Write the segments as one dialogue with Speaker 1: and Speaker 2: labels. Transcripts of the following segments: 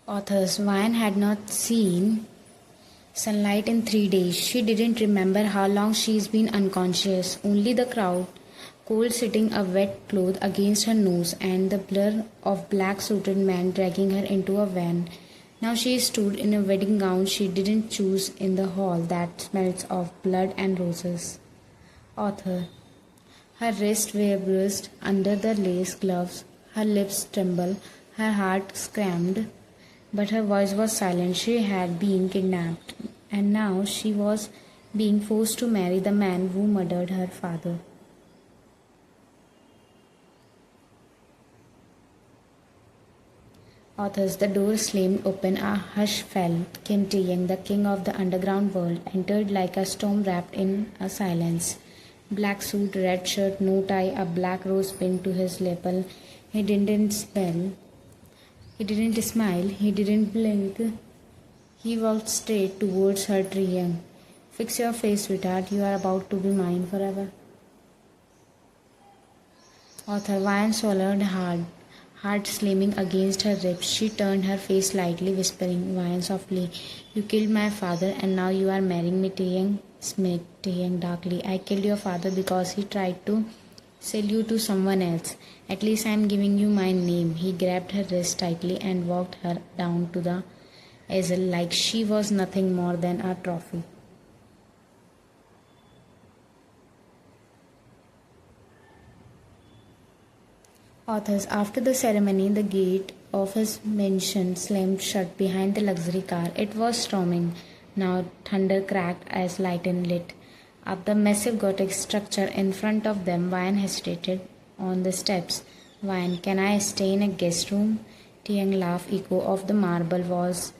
Speaker 1: Authors Vian had not seen sunlight in 3 days. She didn't remember how long she's been unconscious. Only the crowd, cold sitting a wet cloth against her nose, and the blur of black suited men dragging her into a van. Now she stood in a wedding gown she didn't choose in the hall that smells of blood and roses. Author. Her wrists were bruised under the lace gloves, her lips trembled, her heart screamed. But her voice was silent. She had been kidnapped, and now she was being forced to marry the man who murdered her father. Authors. The door slammed open, a hush fell. Kim Tae-young, the king of the underground world, entered like a storm wrapped in a silence. Black suit, red shirt, no tie, a black rose pinned to his lapel. He didn't smell. He didn't smile, he didn't blink. He walked straight towards her, Taehyung. Fix your face, sweetheart, you are about to be mine forever. Author. Vian swallowed hard, heart slamming against her ribs. She turned her face slightly, whispering, Vian softly, you killed my father and now you are marrying me, Taehyung. Smirked Taehyung darkly. I killed your father because he tried to sell you to someone else. At least I am giving you my name. He grabbed her wrist tightly and walked her down to the easel like she was nothing more than a trophy. Authors. After the ceremony, the gate of his mansion slammed shut behind the luxury car. It was storming. Now thunder cracked as lightning lit up the massive Gothic structure in front of them. Vian hesitated on the steps. Vian, can I stay in a guest room? Taehyung laughed, echo of the marble walls,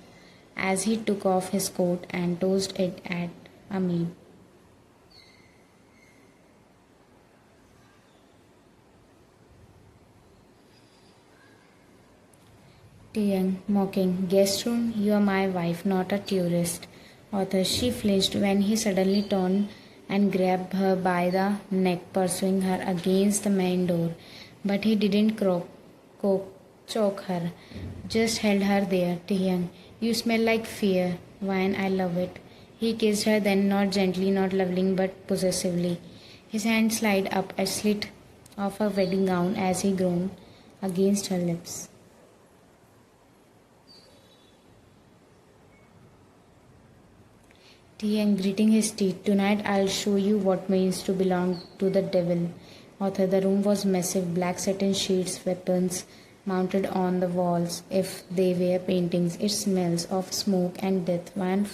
Speaker 1: as he took off his coat and tossed it at a maid. Taehyung, mocking, guest room? You are my wife, not a tourist. Author. She flinched when he suddenly turned and grabbed her by the neck, pursuing her against the main door. But he didn't choke her, just held her there. Taehyung, you smell like fear. Vian, I love it. He kissed her then, not gently, not lovingly, but possessively. His hand slid up a slit of her wedding gown as he groaned against her lips. Taehyung, gritting his teeth, tonight I'll show you what means to belong to the devil. Author. The room was massive, black satin sheets, weapons mounted on the walls. If they were paintings, it smells of smoke and death. Vian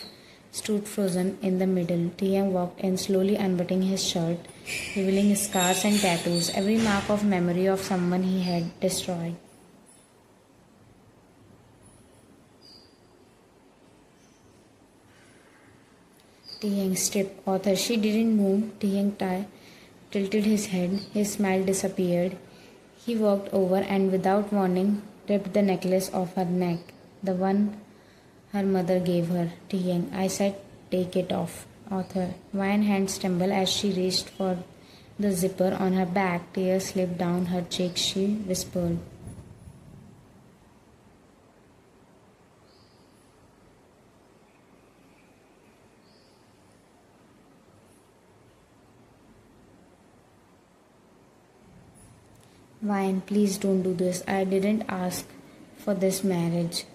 Speaker 1: stood frozen in the middle. Taehyung walked in, slowly unbuttoning his shirt, revealing scars and tattoos, every mark of memory of someone he had destroyed. Taehyung stripped. Author. She didn't move. Taehyung tilted his head. His smile disappeared. He walked over and without warning ripped the necklace off her neck, the one her mother gave her. Taehyung, I said take it off. Author. Vian hands trembled as she reached for the zipper on her back. Tears slipped down her cheeks. She whispered, Vian, please don't do this. I didn't ask for this marriage.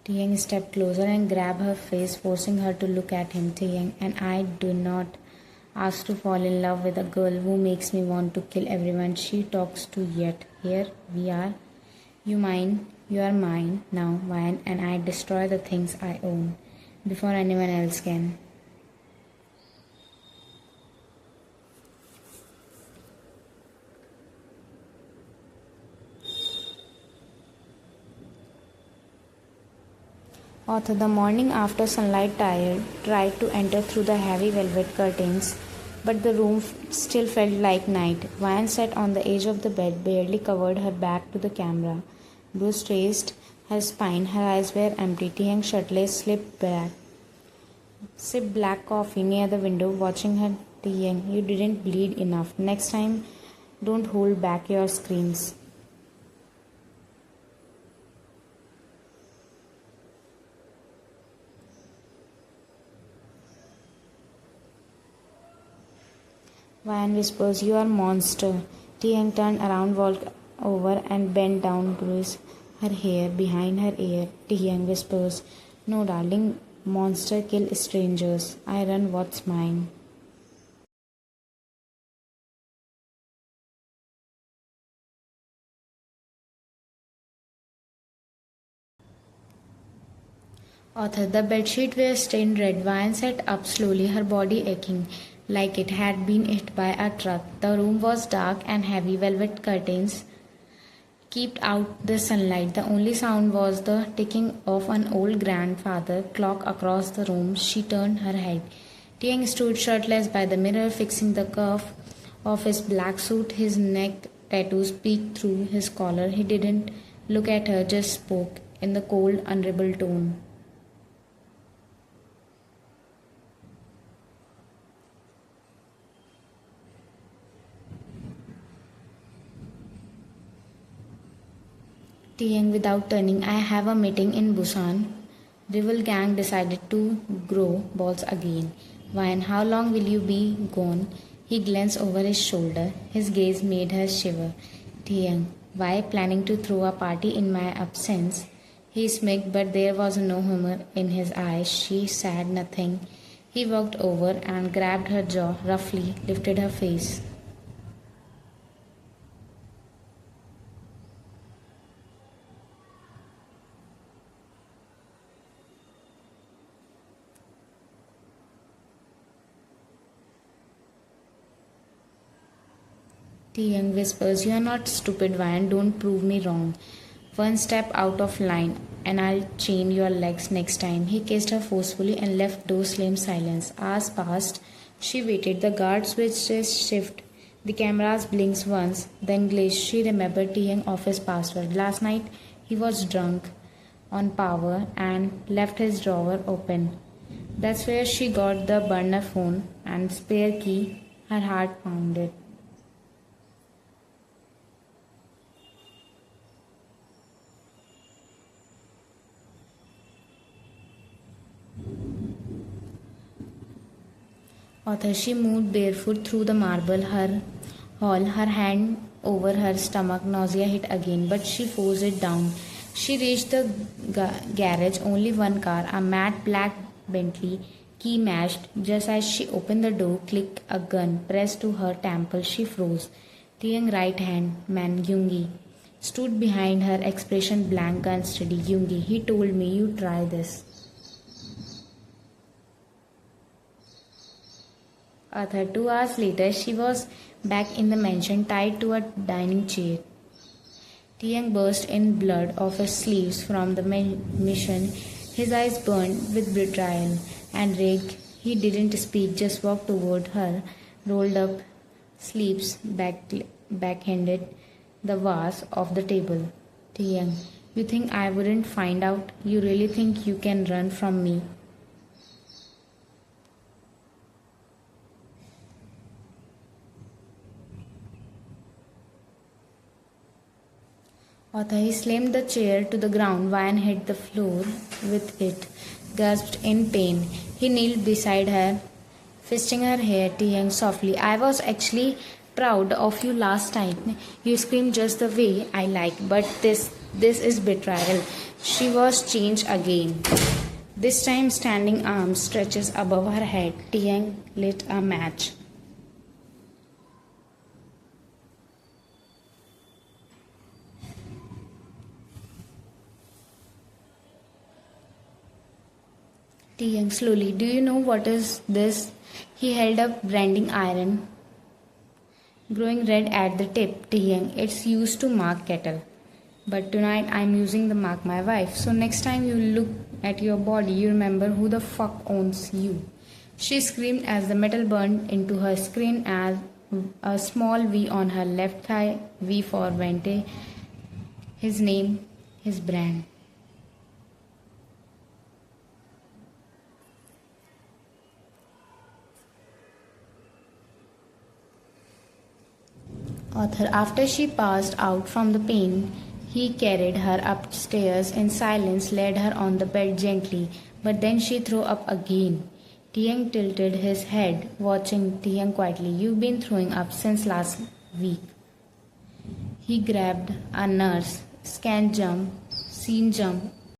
Speaker 1: Taehyung stepped closer and grabbed her face, forcing her to look at him. Taehyung, and I do not ask to fall in love with a girl who makes me want to kill everyone she talks to yet. Here we are. You are mine now, Vian, and I destroy the things I own before anyone else can. Author. The morning after sunlight tried to enter through the heavy velvet curtains, but the room still felt like night. Vian sat on the edge of the bed, barely covered her back to the camera. Bruce traced her spine, her eyes were empty. Taehyung, shirtless, sipped black coffee near the window, watching her. Taehyung, you didn't bleed enough. Next time, don't hold back your screams. Ryan whispers, "You are a monster." Tiang turned around, walked over, and bent down, bruised her hair behind her ear. Tiang whispers, "No, darling, monster kill strangers. I run what's mine." Author. The bedsheet were stained red. Ryan sat up slowly, her body aching like it had been hit by a truck. The room was dark and heavy velvet curtains kept out the sunlight. The only sound was the ticking of an old grandfather clock across the room. She turned her head. Tiang stood shirtless by the mirror, fixing the cuff of his black suit. His neck tattoos peeked through his collar. He didn't look at her, just spoke in the cold, unrebel tone. Tiang without turning, "I have a meeting in Busan." Rival gang decided to grow balls again. "Wine, how long will you be gone?" He glanced over his shoulder. His gaze made her shiver. "Tiang, why planning to throw a party in my absence?" He smirked, but there was no humor in his eyes. She said nothing. He walked over and grabbed her jaw roughly, lifted her face. Tiang whispers, "You are not stupid, Ryan. Don't prove me wrong. One step out of line, and I'll chain your legs next time." He kissed her forcefully and left door slam silence. Hours passed. She waited. The guard switched his shift. The cameras blinked once, then glazed. She remembered Tiang's office password. Last night he was drunk on power and left his drawer open. That's where she got the burner phone and spare key. Her heart pounded. Author. She moved barefoot through the marble hall, her hand over her stomach. Nausea hit again, but she forced it down. She reached the garage. Only one car, a matte black Bentley. Key matched. Just as she opened the door, click, a gun pressed to her temple. She froze. Tiang's right hand man, Yoongi, stood behind her, expression blank, gun steady. "Yoongi, he told me you try this." Author. 2 hours later, she was back in the mansion, tied to a dining chair. Tiang burst in blood off his sleeves from the mission. His eyes burned with betrayal and rage. He didn't speak, just walked toward her, rolled up sleeves, backhanded the vase of the table. "Tiang, you think I wouldn't find out? You really think you can run from me?" Author. He slammed the chair to the ground. Ryan hit the floor with it, gasped in pain. He kneeled beside her, fisting her hair. Tiang softly, "I was actually proud of you last time. You screamed just the way I like, but this is betrayal." She was changed again. This time standing arms stretches above her head. Tiang lit a match. Tiang slowly, "Do you know what is this?" He held up branding iron, glowing red at the tip. Tiang, "It's used to mark cattle. But tonight I'm using the mark my wife. So next time you look at your body, you remember who the fuck owns you." She screamed as the metal burned into her skin, as a small V on her left thigh, V for Vente, his name, his brand. Author. After she passed out from the pain, he carried her upstairs in silence, laid her on the bed gently, but then she threw up again. Taehyung tilted his head, watching Taehyung quietly. You've been throwing up since last week. He grabbed a nurse, scene jump